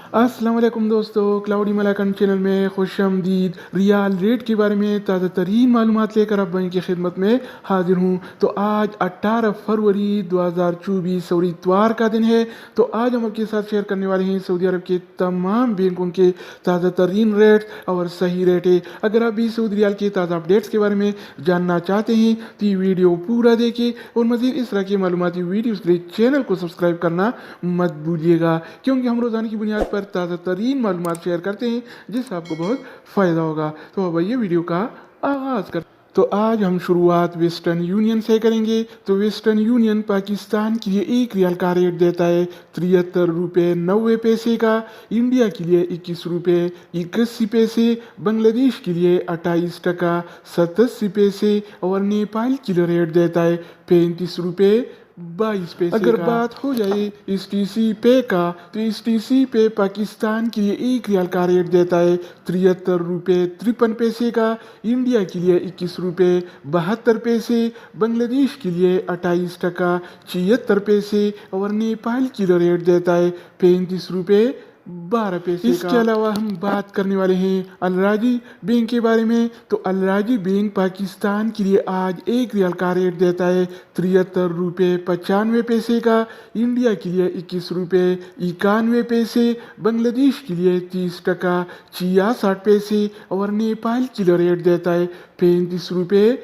अस्सलाम वालेकुम दोस्तों, क्लाउडी मलाकन चैनल में खुश आमदीद। रियाल रेट के बारे में ताज़ा तरीन मालूमात लेकर अब वहीं की खिदमत में हाजिर हूँ। तो आज 18 फरवरी 2024 और इतवार का दिन है। तो आज हम आपके साथ शेयर करने वाले हैं सऊदी अरब के तमाम बैंकों के ताज़ा तरीन रेट और सही रेट है। अगर आप भी सऊदी रियाल के ताज़ा अपडेट्स के बारे में जानना चाहते हैं तो ये वीडियो पूरा देखें और मज़ीद इस तरह की मालूमाती वीडियोज़ के लिए चैनल को सब्सक्राइब करना मत भूलिएगा, क्योंकि हम रोज़ाना की बुनियाद पर ताज़ा तरीन मालूमात शेयर करते हैं जिससे आपको बहुत फ़ायदा होगा। तो अब आइए वीडियो का आगाज़ करते हैं। तो आज हम शुरुआत वेस्टर्न यूनियन से करेंगे। तो वेस्टर्न यूनियन पाकिस्तान के लिए 1 रियाल का रेट देता है 73 रुपये 90 पैसे का, इंडिया के लिए 21 रुपये 81 पैसे, बांग्लादेश के लिए 28 टका 87 पैसे और नेपाल के लिए रेट देता है 35 रुपये 22 पैसे। अगर बात हो जाए इस टी सी पे का, तो इस टी सी पे पाकिस्तान के लिए 1 रियाल का रेट देता है 73 रुपये 53 पैसे का, इंडिया के लिए 21 रुपये 72 पैसे, बांग्लादेश के लिए 28 टका 76 पैसे और नेपाल के लिए रेट देता है 35 रुपये 12 पैसे। इसके अलावा हम बात करने वाले हैं अलराजी बैंक के बारे में। तो अलराजी बैंक पाकिस्तान के लिए आज 1 रियाल का रेट देता है 73 रुपये 95 पैसे का, इंडिया के लिए 21 रुपये 91 पैसे, बांग्लादेश के लिए 30 टका 66 पैसे और नेपाल के लिए रेट देता है 35 रुपये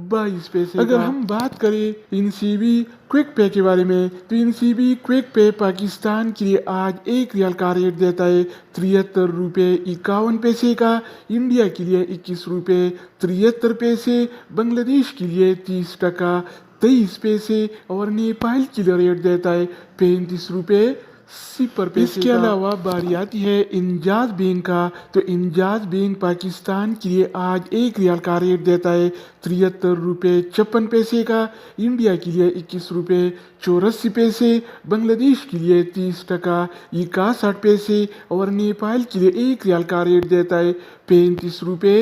22 पैसे। अगर हम बात करें इनसीबी क्विक पे के बारे में, तो इनसीबी क्विक पे पाकिस्तान के लिए आज 1 रियाल का रेट देता है 73 रुपये 51 पैसे का, इंडिया के लिए 21 रुपये 73 पैसे, बांग्लादेश के लिए 30 टका 23 पैसे और नेपाल के लिए रेट देता है 35 रुपये 0 पैसे। इसके अलावा बारी आती है इंजाज बैंक का। तो इंजाज बैंक पाकिस्तान के लिए आज 1 रियाल का रेट देता है 73 रुपये 56 पैसे का, इंडिया के लिए 21 रुपये 84 पैसे, बांग्लादेश के लिए 30 टका 61 पैसे और नेपाल के लिए 1 रियाल का रेट देता है 35 रुपये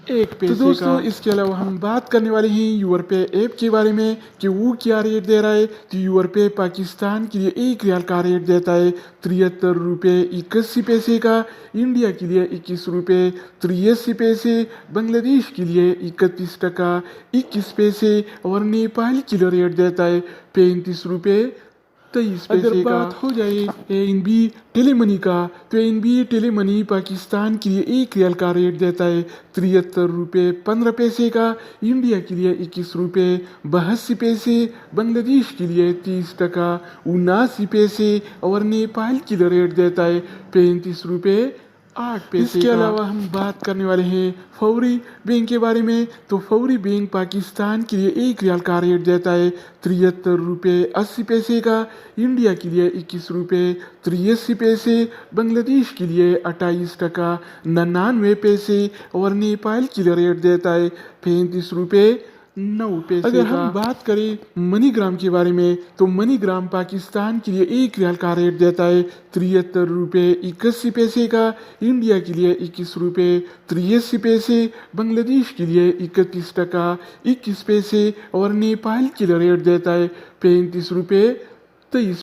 1 पैसे। तो दोस्तों इसके अलावा हम बात करने वाले हैं यूरपे ऐप के बारे में कि वो क्या रेट दे रहा है। तो यूरपे पाकिस्तान के लिए 1 रियाल का रेट देता है 73 रुपये 81 पैसे का, इंडिया के लिए 21 रुपये 83 पैसे, बांग्लादेश के लिए 31 टका 21 पैसे और नेपाल के लिए रेट देता है 35 रुपये 23 पैसे। अगर बात हो जाए एनबी टेलीमनी का, तो एनबी टेलीमनी पाकिस्तान के लिए 1 रियाल का रेट देता है 73 रुपये 15 पैसे का, इंडिया के लिए 21 रुपये 82 पैसे, बांग्लादेश के लिए 30 टका 79 पैसे और नेपाल के लिए रेट देता है 35 रुपये 8 पैसे। इसके अलावा हम बात करने वाले हैं फौरी बैंक के बारे में। तो फौरी बैंक पाकिस्तान के लिए 1 रियाल का रेट देता है 73 रुपये 80 पैसे का, इंडिया के लिए 21 रुपये 83 पैसे, बांग्लादेश के लिए 28 टका 99 पैसे और नेपाल के लिए रेट देता है 35 रुपये 9 पैसे। अगर हम बात करें मनीग्राम के बारे में, तो मनीग्राम पाकिस्तान के लिए 1 रियाल का रेट देता है 73 रुपये 81 पैसे का, इंडिया के लिए 21 रुपये 83 पैसे, बांग्लादेश के लिए 31 टका 21 पैसे और नेपाल के लिए रेट देता है 35 रुपये 23